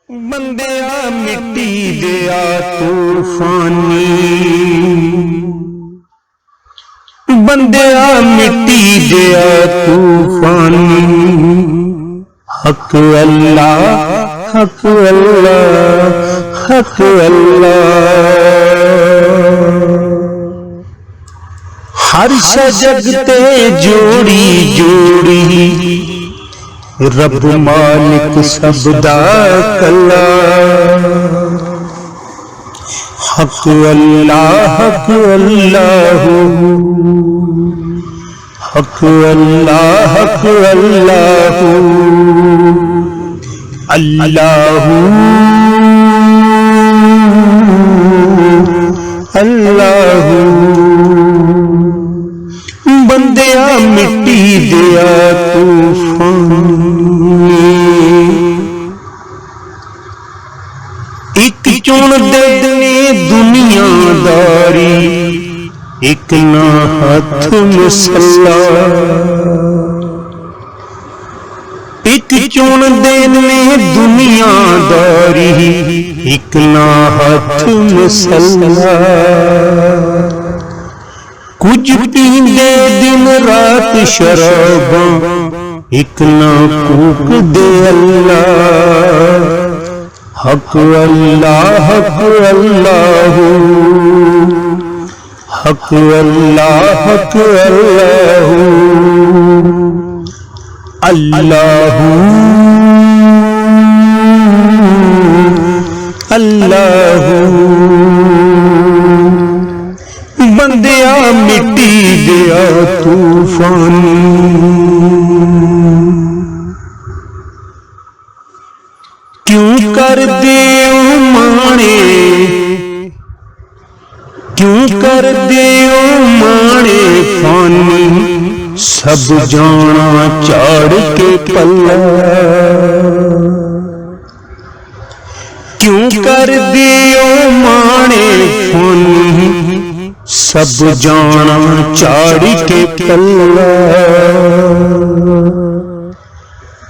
बंदिया मिट्टी दिया तूफानी, बंदिया मिट्टी दिया तूफानी। हक अल्लाह हक अल्लाह हक अल्लाह। हर सजगते जोड़ी जोड़ी रब मालिक सबदा कला। हक अल्लाह हक अल्लाह हक अल्लाह हक अल्लाह अल्लाह अल्लाह। बंदिया मिट्टी दिया तूफानी, एक चुन दे दुनियादारी, एक ना हाथ मसला। एक चुन देने दुनियादारी, एक ना हाथ मसला। कुछ पींदे दिन रात शराबा, एक ना कूक दे अल्लाह। हक अल्लाह हक अल्लाह हक अल्लाह हक अल्लाह अल्लाह अल्लाह। बंदिया मिट्टी दिया तूफानी, क्यों कर दे माने, क्यों कर दे माने फानी। सब जाना चाड़ के पल्ला, क्यों कर दे माने फानी। सब जाना चाड़ के पल्ला।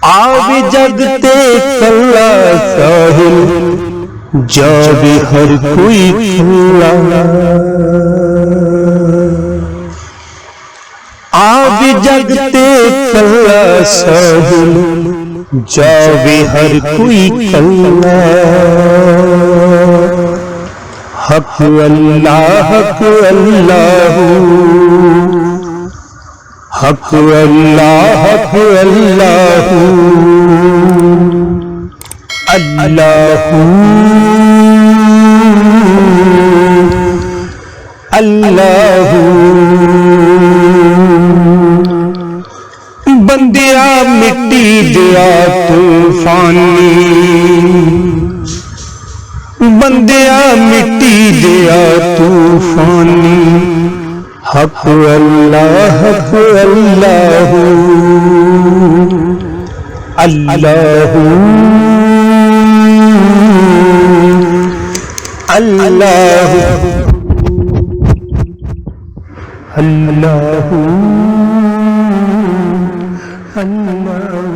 आवे जगते कल्ला साहिल, जावे हर कोई खुला। आवे जगते कल्ला साहिल, जावे हर कोई कल्ला। हक अल्लाह हक अल्लाह हक अल्लाह हक अल्लाह अल्लाह अल्लाह। बंदिया मिट्टी दिया तूफानी, बंदिया मिट्टी दिया तूफानी। हक अल्लाह हक अल्लाह अल्लाह अल्लाह अल्लाह अल्लाह।